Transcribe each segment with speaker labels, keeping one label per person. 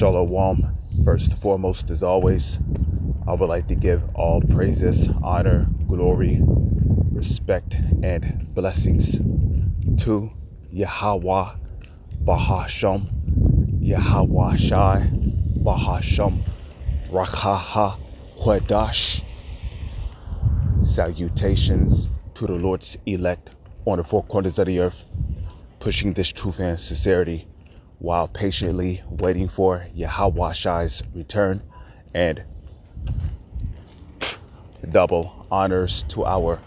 Speaker 1: Shalom. First and foremost, as always, I would like to give all praises, honor, glory, respect, and blessings to Yahweh Bahasham, Yahweh Shai Bahasham, Rakaha Quadash. Salutations to the Lord's elect on the four corners of the earth, pushing this truth and sincerity while patiently waiting for Yahweh Shai's return, and double honors to our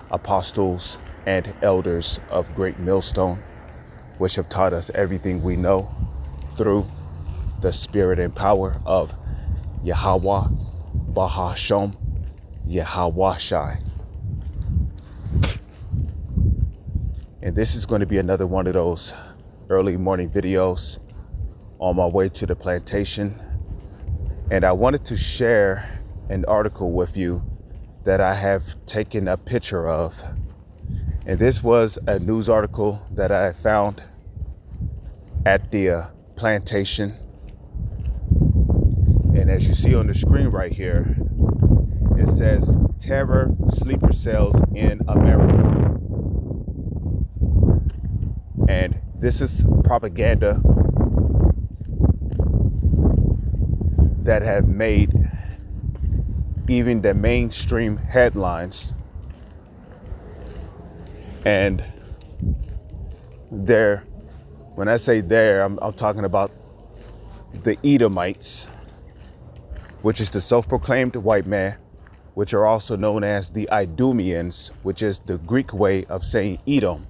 Speaker 1: apostles and elders of Great Millstone, which have taught us everything we know through the spirit and power of Yahweh Bahasham, Yahweh Shai. And this is going to be another one of those early morning videos on my way to the plantation. And I wanted to share an article with you that I have taken a picture of. And this was a news article that I found at the plantation. And as you see on the screen right here, it says terror sleeper cells in America. And this is propaganda that have made even the mainstream headlines. And when I say I'm talking about the Edomites, which is the self-proclaimed white man, which are also known as the Idumeans, which is the Greek way of saying Edom.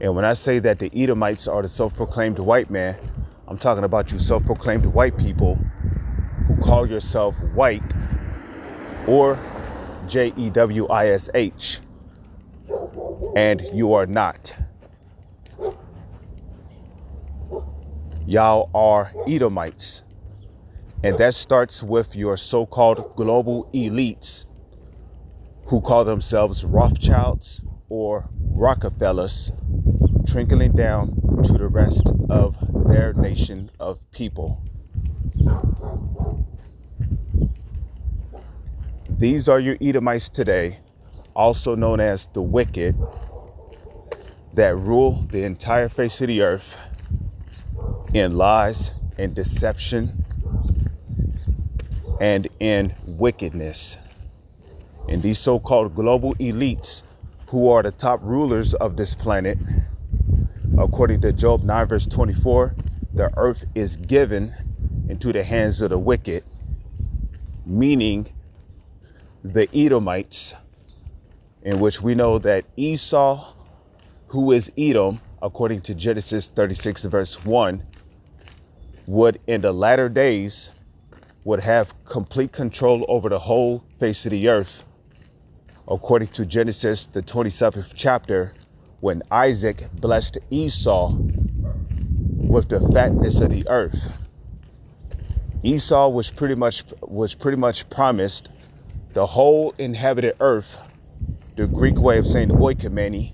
Speaker 1: And when I say that the Edomites are the self-proclaimed white man, I'm talking about you self-proclaimed white people who call yourself white or Jewish, and you are not. Y'all are Edomites. And that starts with your so-called global elites who call themselves Rothschilds or Rockefellers, trickling down to the rest of their nation of people. These are your Edomites today, also known as the wicked, that rule the entire face of the earth in lies and deception and in wickedness. And these so-called global elites, who are the top rulers of this planet, according to Job 9 verse 24, the earth is given into the hands of the wicked, meaning the Edomites, in which we know that Esau, who is Edom, according to Genesis 36 verse 1, would in the latter days would have complete control over the whole face of the earth, according to Genesis the 27th chapter, when Isaac blessed Esau with the fatness of the earth. Esau was pretty much promised the whole inhabited earth, the Greek way of saying oikoumene,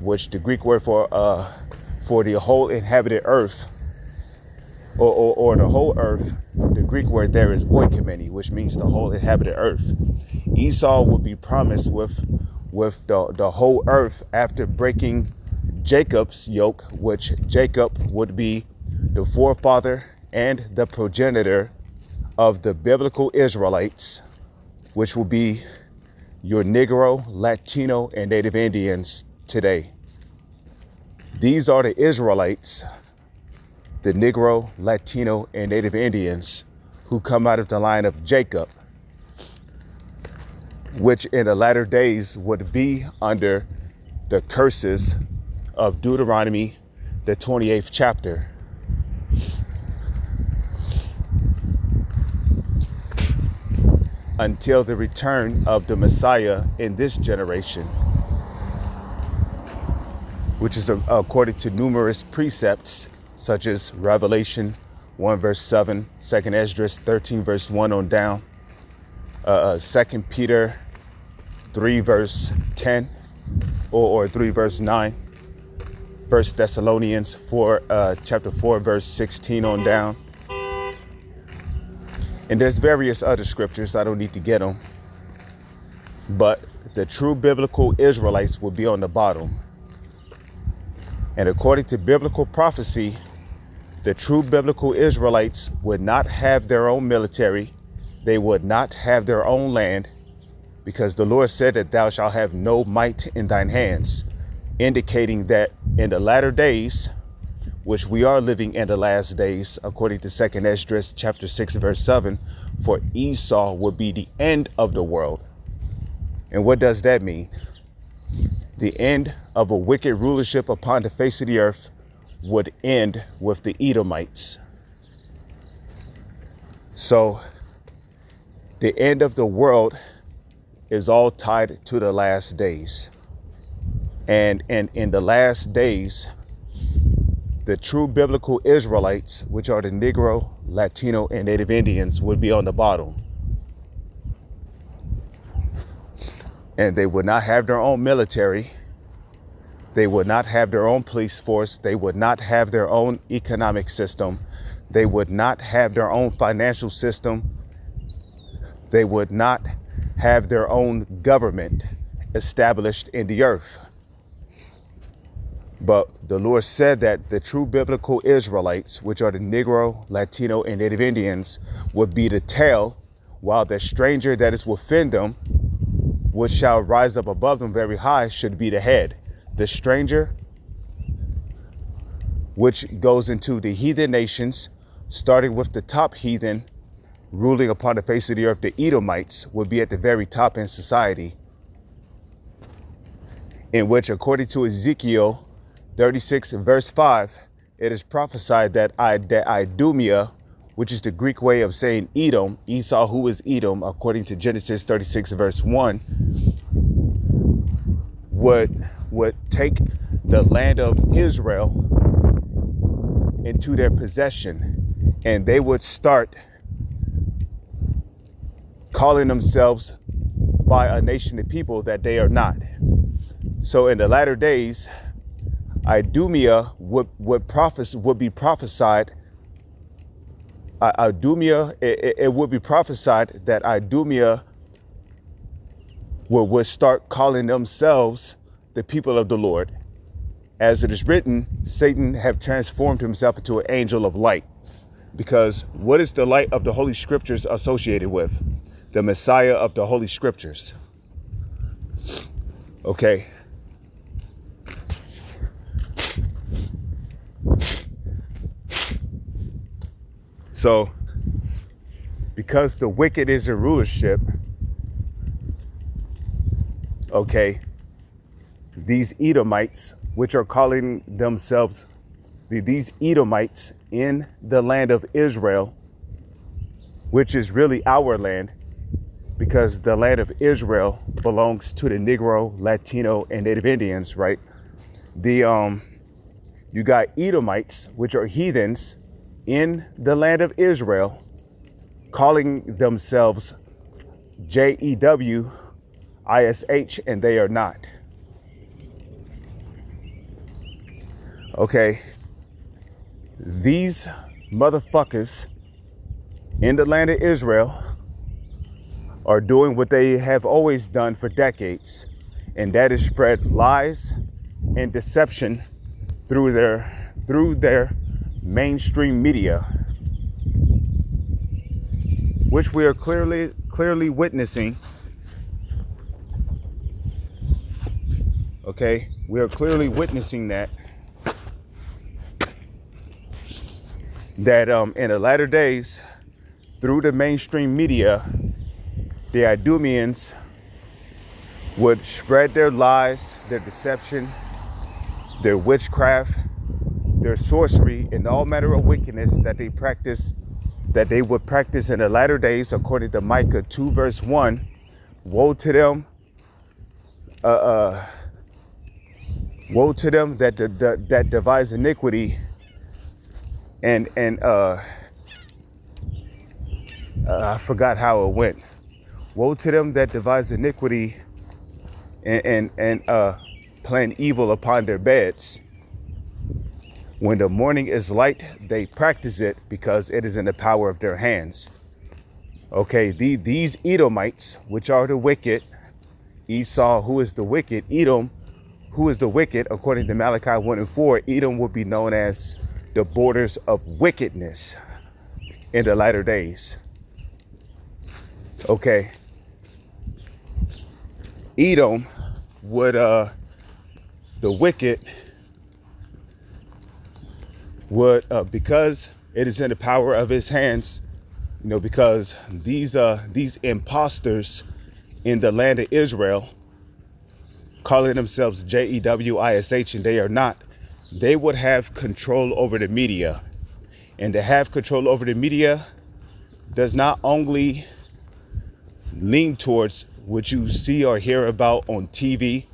Speaker 1: which the Greek word for the whole inhabited earth, or the whole earth, the Greek word there is oikoumene, which means the whole inhabited earth. Esau would be promised with the whole earth after breaking Jacob's yoke, which Jacob would be the forefather and the progenitor of the biblical Israelites, which will be your Negro, Latino, and Native Indians today. These are the Israelites, the Negro, Latino, and Native Indians who come out of the line of Jacob, which in the latter days would be under the curses of Deuteronomy, the 28th chapter. Until the return of the Messiah in this generation, which is according to numerous precepts, such as Revelation 1 verse 7, 2nd Esdras 13 verse 1 on down, 2nd Peter 3 verse 10, or 3 verse 9, First Thessalonians 4, chapter 4, verse 16 on down. And there's various other scriptures. I don't need to get them. But the true biblical Israelites will be on the bottom. And according to biblical prophecy, the true biblical Israelites would not have their own military. They would not have their own land, because the Lord said that thou shalt have no might in thine hands, indicating that in the latter days, which we are living in the last days, according to 2nd Esdras chapter 6, verse 7, for Esau will be the end of the world. And what does that mean? The end of a wicked rulership upon the face of the earth would end with the Edomites. So the end of the world is all tied to the last days. And in the last days, the true biblical Israelites, which are the Negro, Latino, and Native Indians, would be on the bottom. And they would not have their own military. They would not have their own police force. They would not have their own economic system. They would not have their own financial system. They would not have their own government established in the earth. But the Lord said that the true biblical Israelites, which are the Negro, Latino, and Native Indians, would be the tail, while the stranger that is within them, which shall rise up above them very high, should be the head. The stranger, which goes into the heathen nations, starting with the top heathen, ruling upon the face of the earth, the Edomites, would be at the very top in society, in which, according to Ezekiel 36, verse 5, it is prophesied that Idumea, which is the Greek way of saying Edom, Esau, who is Edom, according to Genesis 36, verse 1, would take the land of Israel into their possession, and they would start calling themselves by a nation of people that they are not. So in the latter days, Idumea would be prophesied. It would be prophesied that Idumea would start calling themselves the people of the Lord. As it is written, Satan have transformed himself into an angel of light. Because what is the light of the Holy Scriptures associated with? The Messiah of the Holy Scriptures. Okay. So, because the wicked is in rulership, okay, these Edomites, which are calling themselves these Edomites in the land of Israel, which is really our land, because the land of Israel belongs to the Negro, Latino, and Native Indians, right? You got Edomites, which are heathens in the land of Israel, calling themselves JEWISH, and they are not. Okay, these motherfuckers in the land of Israel are doing what they have always done for decades, and that is spread lies and deception through their mainstream media, which we are clearly witnessing. Okay, we are clearly witnessing that in the latter days, through the mainstream media, the Idumeans would spread their lies, their deception, their witchcraft, their sorcery, and all manner of wickedness that they would practice in the latter days, according to Micah 2, verse 1. Woe to them! Woe to them that devise iniquity, and I forgot how it went. Woe to them that devise iniquity and plan evil upon their beds. When the morning is light, they practice it because it is in the power of their hands. Okay, these Edomites, which are the wicked, Esau, who is the wicked, Edom, who is the wicked, according to Malachi 1:4, Edom will be known as the borders of wickedness in the latter days. Okay. Edom would, the wicked would, because it is in the power of his hands, you know, because these imposters in the land of Israel, calling themselves JEWISH, and they are not, they would have control over the media. And to have control over the media does not only lean towards what you see or hear about on TV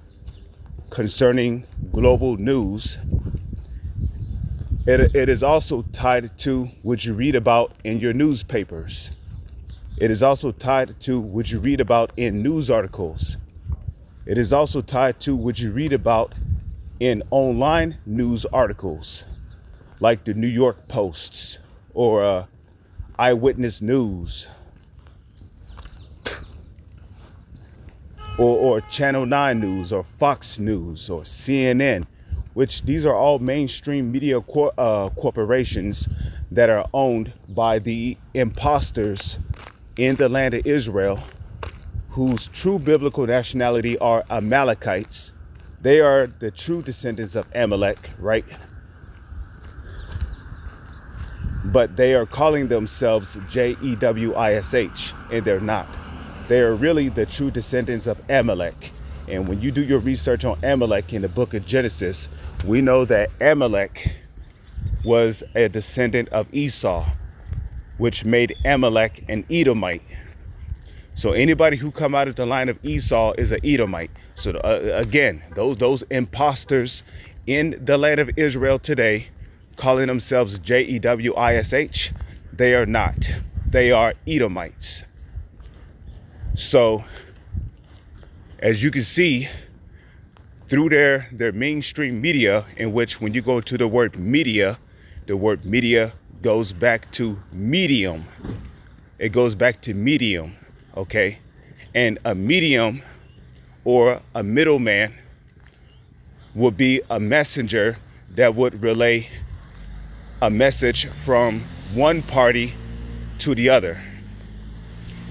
Speaker 1: concerning global news. It is also tied to what you read about in your newspapers. It is also tied to what you read about in news articles. It is also tied to what you read about in online news articles, like the New York Posts or Eyewitness News or Channel 9 News or Fox News or CNN, which these are all mainstream media corporations that are owned by the imposters in the land of Israel, whose true biblical nationality are Amalekites. They are the true descendants of Amalek, right? But they are calling themselves JEWISH, and they're not. They are really the true descendants of Amalek. And when you do your research on Amalek in the book of Genesis, we know that Amalek was a descendant of Esau, which made Amalek an Edomite. So anybody who come out of the line of Esau is an Edomite. So again, those imposters in the land of Israel today, calling themselves JEWISH, they are not. They are Edomites. So as you can see through their mainstream media, in which when you go to the word media goes back to medium. It goes back to medium, okay? And a medium or a middleman would be a messenger that would relay a message from one party to the other.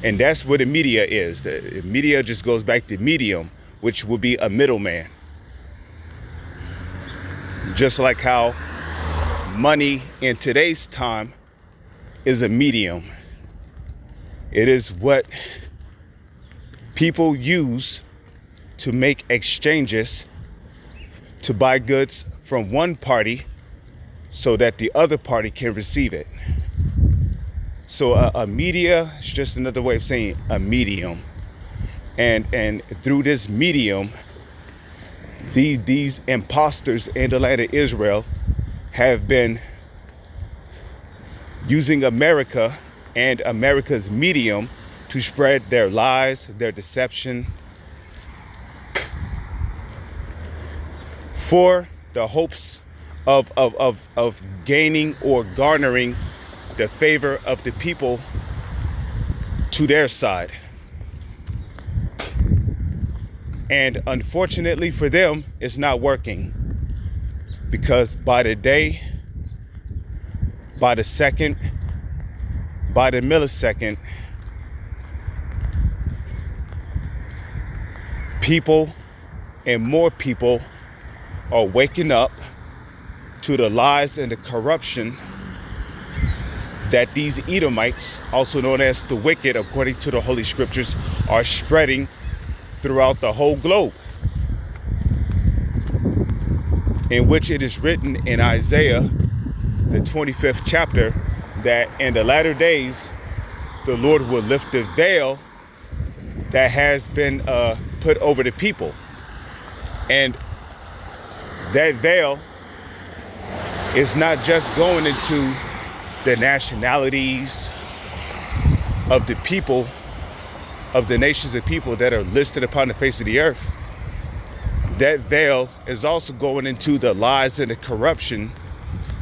Speaker 1: And that's what the media is. The media just goes back to medium, which would be a middleman. Just like how money in today's time is a medium. It is what people use to make exchanges to buy goods from one party so that the other party can receive it. So a media is just another way of saying a medium. And through this medium, these imposters in the land of Israel have been using America and America's medium to spread their lies, their deception, for the hopes of gaining or garnering the favor of the people to their side. And unfortunately for them, it's not working, because by the day, by the second, by the millisecond, people and more people are waking up to the lies and the corruption that these Edomites, also known as the wicked, according to the Holy Scriptures, are spreading throughout the whole globe. In which it is written in Isaiah, the 25th chapter, that in the latter days, the Lord will lift the veil that has been put over the people. And that veil is not just going into the nationalities of the people, of the nations of people that are listed upon the face of the earth. That veil is also going into the lies and the corruption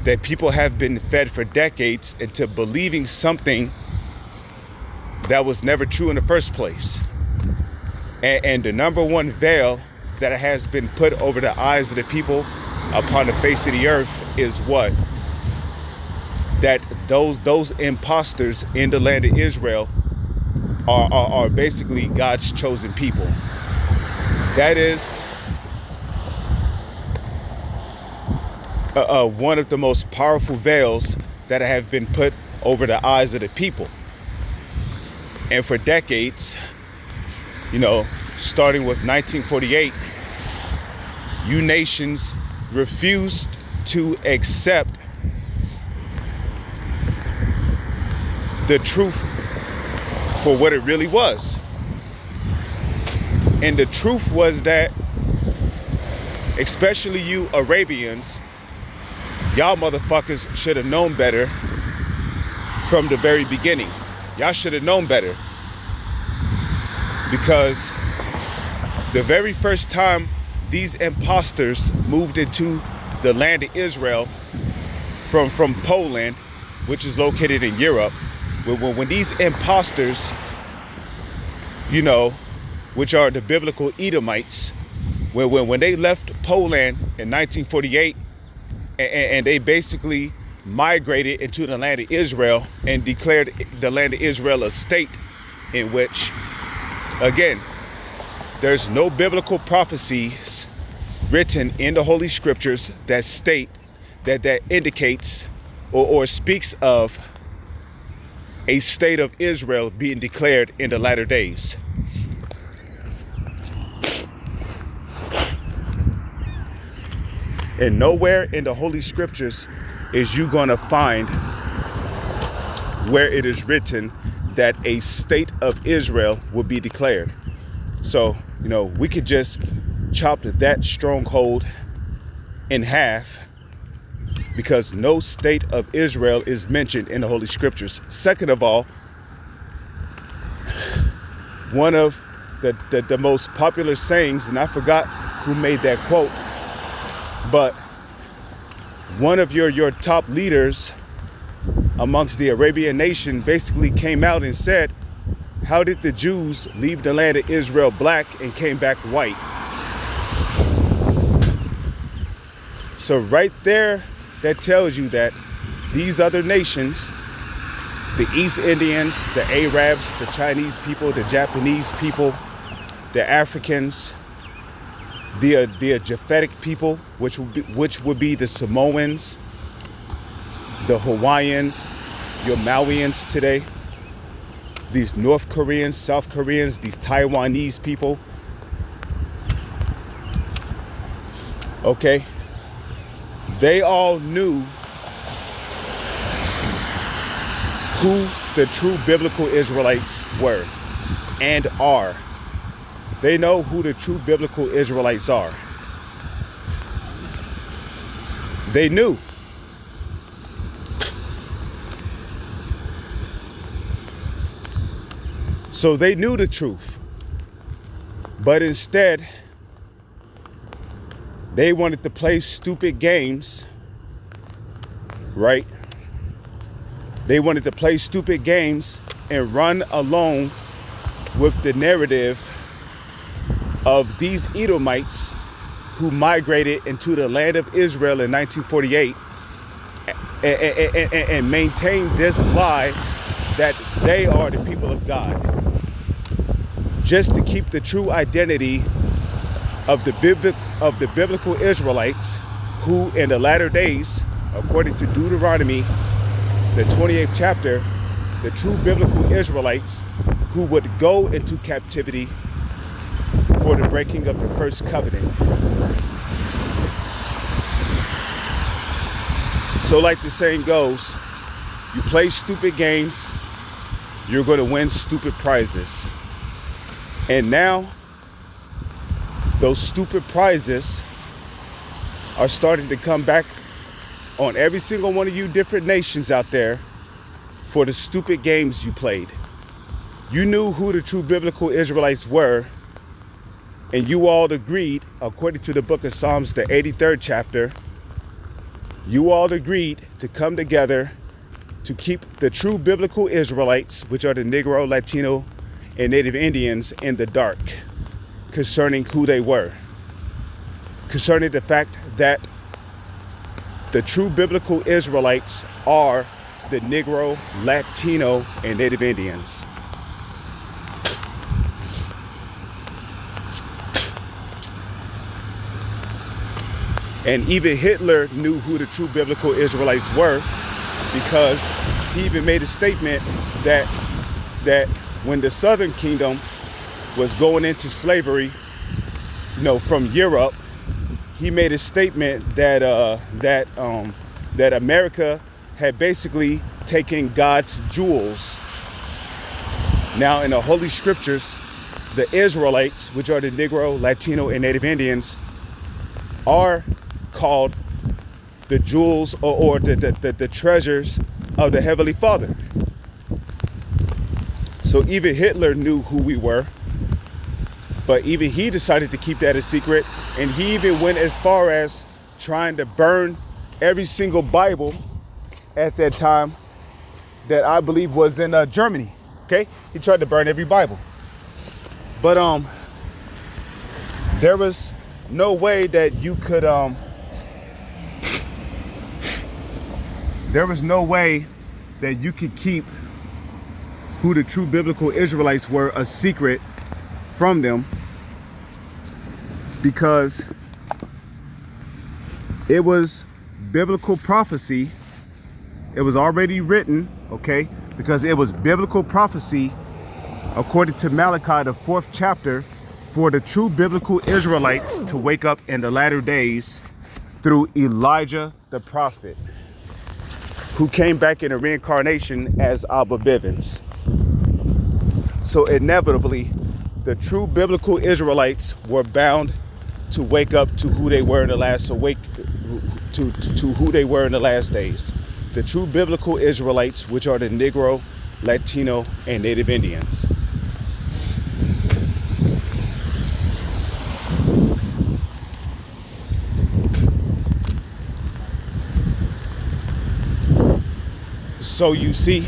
Speaker 1: that people have been fed for decades into believing something that was never true in the first place. And the number one veil that has been put over the eyes of the people upon the face of the earth is what? That those imposters in the land of Israel are basically God's chosen people. That is one of the most powerful veils that have been put over the eyes of the people. And for decades, you know, starting with 1948, you nations refused to accept the truth for what it really was. And the truth was that, especially you Arabians, y'all motherfuckers should have known better from the very beginning. Y'all should have known better. Because the very first time these imposters moved into the land of Israel from Poland, which is located in Europe, when these imposters, you know, which are the biblical Edomites, when they left Poland in 1948 and they basically migrated into the land of Israel and declared the land of Israel a state in which, again, there's no biblical prophecies written in the Holy Scriptures that state that indicates or speaks of a state of Israel being declared in the latter days. And nowhere in the Holy Scriptures is you gonna find where it is written that a state of Israel will be declared. So, you know, we could just chop that stronghold in half, because no state of Israel is mentioned in the Holy Scriptures. Second of all, one of the most popular sayings, and I forgot who made that quote, but one of your top leaders amongst the Arabian nation basically came out and said, how did the Jews leave the land of Israel black and came back white? So right there, that tells you that these other nations, the East Indians, the Arabs, the Chinese people, the Japanese people, the Africans, the Japhetic people, which would be the Samoans, the Hawaiians, your Mauians today, these North Koreans, South Koreans, these Taiwanese people. Okay, they all knew who the true biblical Israelites were and are. They know who the true biblical Israelites are. They knew. So they knew the truth. But instead, they wanted to play stupid games, right? They wanted to play stupid games and run along with the narrative of these Edomites who migrated into the land of Israel in 1948 and maintain this lie that they are the people of God, just to keep the true identity of the biblical Israelites, who in the latter days, according to Deuteronomy, the 28th chapter, the true biblical Israelites who would go into captivity for the breaking of the first covenant. So like the saying goes, you play stupid games, you're going to win stupid prizes. And now, those stupid prizes are starting to come back on every single one of you different nations out there for the stupid games you played. You knew who the true biblical Israelites were, and you all agreed, according to the book of Psalms, the 83rd chapter, You all agreed to come together to keep the true biblical Israelites, which are the Negro, Latino, and Native Indians, in the dark concerning who they were, concerning the fact that the true biblical Israelites are the Negro, Latino, and Native Indians. And even Hitler knew who the true biblical Israelites were, because he even made a statement that when the Southern Kingdom was going into slavery, from Europe, he made a statement that America had basically taken God's jewels. Now, in the Holy Scriptures, the Israelites, which are the Negro, Latino, and Native Indians, are called the jewels or the treasures of the Heavenly Father. So even Hitler knew who we were, but even he decided to keep that a secret, and he even went as far as trying to burn every single Bible at that time that I believe was in Germany. Okay, he tried to burn every Bible, but there was no way that you could keep who the true biblical Israelites were a secret from them, because it was biblical prophecy. It was already written, okay, because it was biblical prophecy according to Malachi, the 4th chapter, for the true biblical Israelites to wake up in the latter days through Elijah the prophet, who came back in a reincarnation as Abba Bivens. So inevitably, the true biblical Israelites were bound to wake up to who they were in the last who they were in the last days. The true biblical Israelites, which are the Negro, Latino, and Native Indians. So you see,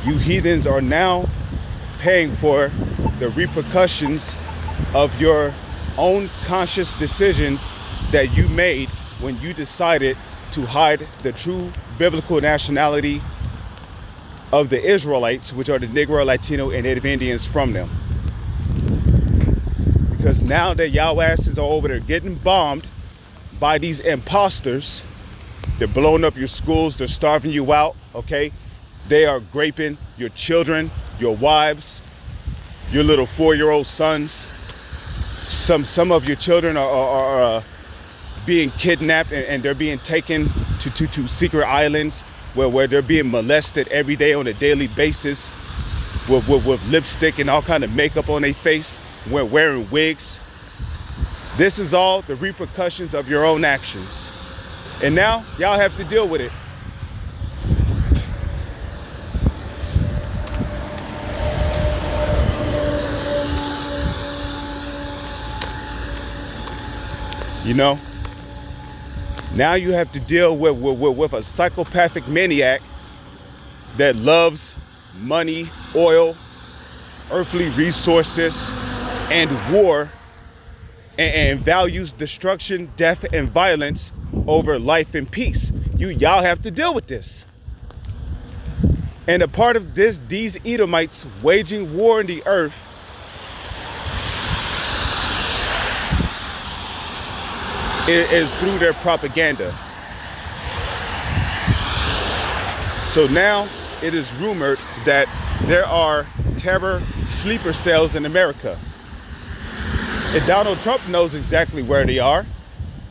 Speaker 1: you heathens are now paying for the repercussions of your own conscious decisions that you made when you decided to hide the true biblical nationality of the Israelites, which are the Negro, Latino, and Native Indians, from them. Because now that y'all asses are over there getting bombed by these imposters, they're blowing up your schools, they're starving you out, okay? They are raping your children, your wives, your little 4-year-old sons. Some of your children are being kidnapped, and they're being taken to secret islands where they're being molested every day on a daily basis with lipstick and all kind of makeup on their face, wearing wigs. This is all the repercussions of your own actions. And now y'all have to deal with it. Now you have to deal with a psychopathic maniac that loves money, oil, earthly resources, and war, and values destruction, death, and violence over life and peace. Y'all have to deal with this. And a part of these Edomites waging war in the earth is through their propaganda. So now it is rumored that there are terror sleeper cells in America. And Donald Trump knows exactly where they are.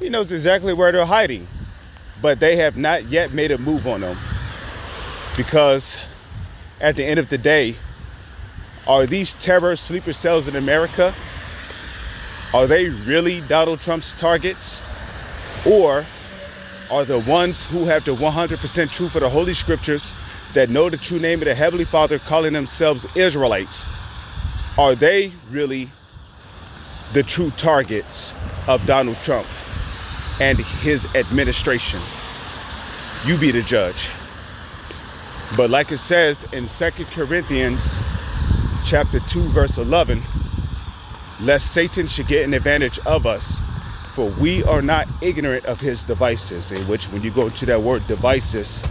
Speaker 1: He knows exactly where they're hiding. But they have not yet made a move on them. Because at the end of the day, are these terror sleeper cells in America, are they really Donald Trump's targets? Or are the ones who have the 100% truth of the Holy Scriptures that know the true name of the Heavenly Father, calling themselves Israelites, are they really the true targets of Donald Trump and his administration? You be the judge. But like it says in 2 Corinthians chapter 2, verse 11, lest Satan should get an advantage of us, for we are not ignorant of his devices. In which, when you go to that word devices,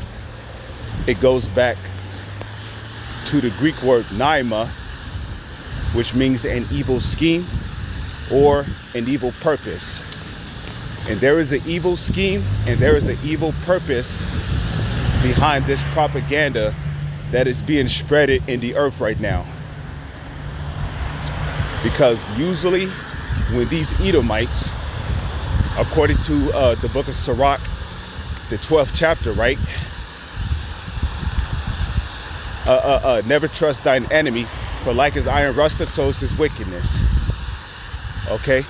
Speaker 1: it goes back to the Greek word naima, which means an evil scheme or an evil purpose. And there is an evil scheme and there is an evil purpose behind this propaganda that is being spreaded in the earth right now. Because usually when these Edomites, according to the book of Sirach, the 12th chapter, right? Never trust thine enemy, for like as iron rusteth, so is his wickedness. Okay?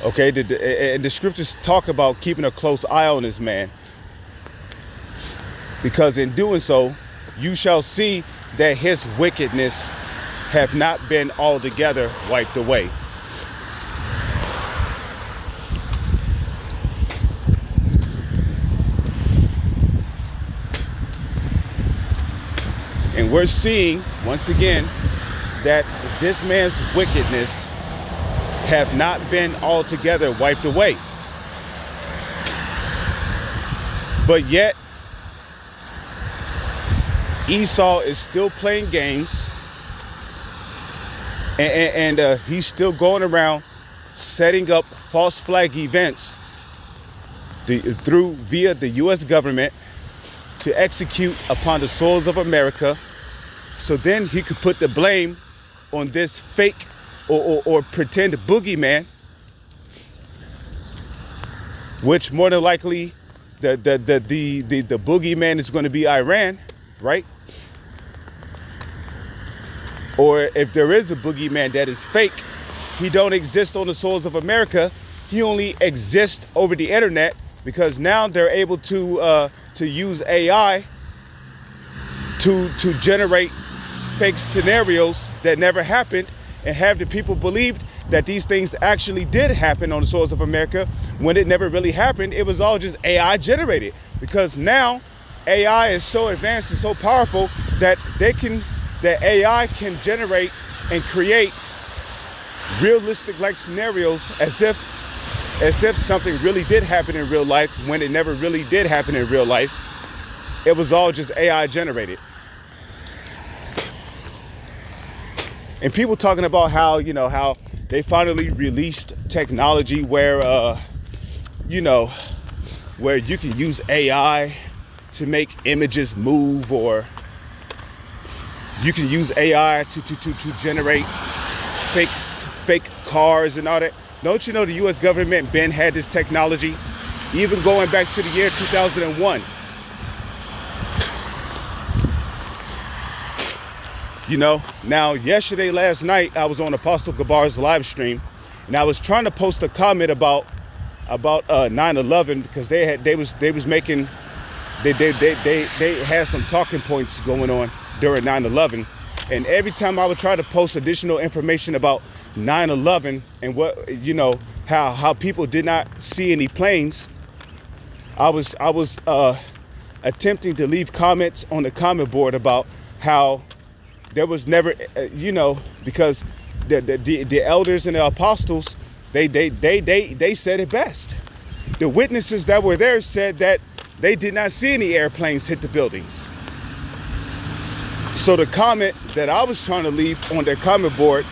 Speaker 1: Okay, and the scriptures talk about keeping a close eye on this man, because in doing so, you shall see that his wickedness have not been altogether wiped away. And we're seeing, once again, that this man's wickedness have not been altogether wiped away. But yet, Esau is still playing games, and he's still going around setting up false flag events via the U.S. government to execute upon the souls of America, so then he could put the blame on this fake or pretend boogeyman, which more than likely the boogeyman is going to be Iran, right? Or if there is a boogeyman that is fake, he don't exist on the soils of America. He only exists over the internet, because now they're able to use AI to generate fake scenarios that never happened, and have the people believed that these things actually did happen on the soils of America, when it never really happened. It was all just AI generated, because now AI is so advanced and so powerful that AI can generate and create realistic like scenarios as if something really did happen in real life, when it never really did happen in real life. It was all just AI generated. And people talking about how, how they finally released technology where, where you can use AI to make images move, or you can use AI to generate fake cars and all that. Don't you know the U.S. government been had this technology, even going back to the year 2001? Now last night I was on Apostle Gabar's live stream, and I was trying to post a comment about 9/11, because they had some talking points going on during 9/11, and every time I would try to post additional information about 9/11 and what how people did not see any planes, I was attempting to leave comments on the comment board about how there was never, because the elders and the apostles, they said it best. The witnesses that were there said that they did not see any airplanes hit the buildings. So the comment that I was trying to leave on their comment board,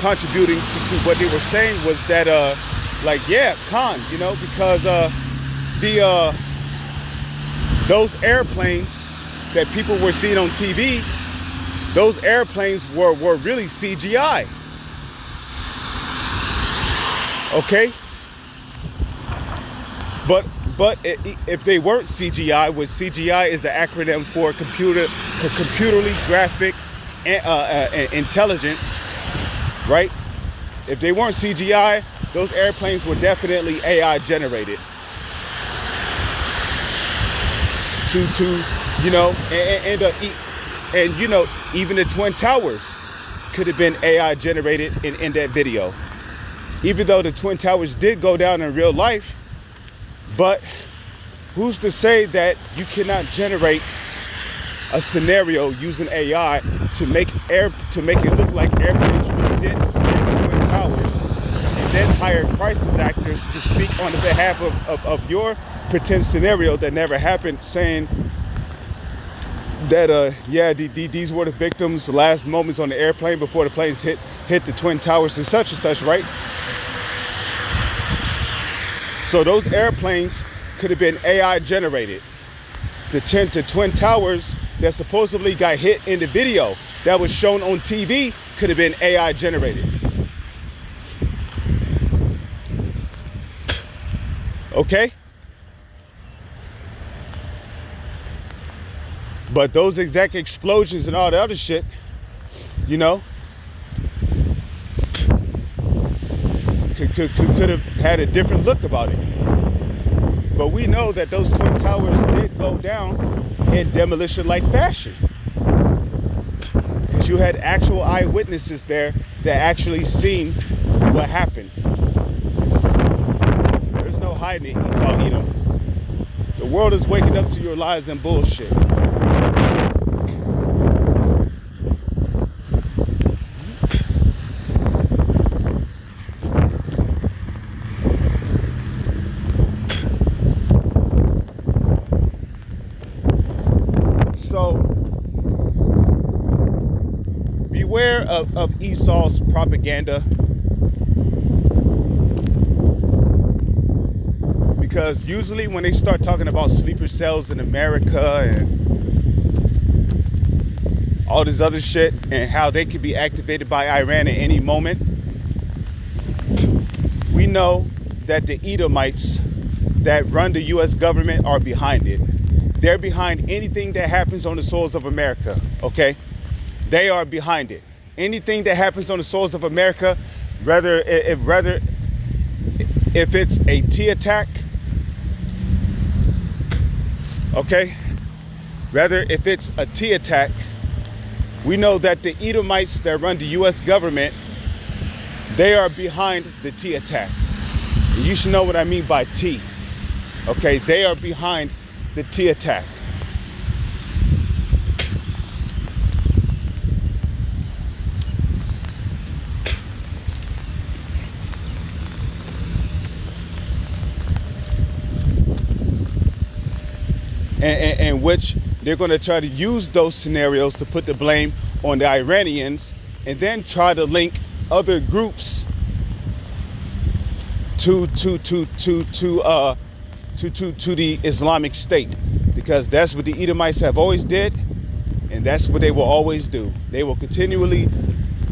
Speaker 1: contributing to what they were saying, was that, because those airplanes that people were seeing on TV, those airplanes were really CGI. Okay? But if they weren't CGI, which CGI is the acronym for computerly graphic intelligence, right? If they weren't CGI, those airplanes were definitely AI generated. you know, and you know, even the Twin Towers could have been AI generated in that video. Even though the Twin Towers did go down in real life, but who's to say that you cannot generate a scenario using AI to make it look like airplanes really did hit the Twin Towers, and then hire crisis actors to speak on the behalf of your pretend scenario that never happened, saying that yeah, these were the victims' last moments on the airplane before the planes hit the Twin Towers and such, right? So those airplanes could have been AI generated. The Twin Towers that supposedly got hit in the video that was shown on TV could have been AI generated. Okay? But those exact explosions and all the other shit, you know, could have had a different look about it. But we know that those Twin Towers did go down in demolition-like fashion, because you had actual eyewitnesses there that actually seen what happened. So there's no hiding it, Esau Edom. The world is waking up to your lies and bullshit. So beware of Esau's propaganda, because usually when they start talking about sleeper cells in America and all this other shit and how they could be activated by Iran at any moment, we know that the Edomites that run the US government are behind it. They're behind anything that happens on the soils of America, okay? They are behind it. Anything that happens on the soils of America, rather if it's a T attack, okay? Rather if it's a T attack, we know that the Edomites that run the US government, they are behind the T attack. And you should know what I mean by T, okay? They are behind the T attack. And which they're going to try to use those scenarios to put the blame on the Iranians, and then try to link other groups to the Islamic State, because that's what the Edomites have always did, and that's what they will always do. They will continually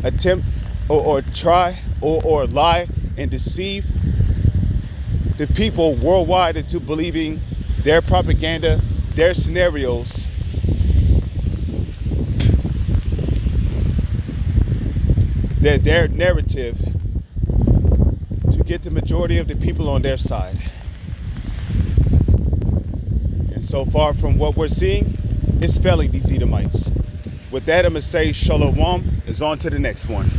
Speaker 1: attempt or try or lie and deceive the people worldwide into believing their propaganda, their scenarios, their narrative, to get the majority of the people on their side. And so far from what we're seeing, it's failing these Edomites. With that, I'm going to say shalom, is on to the next one.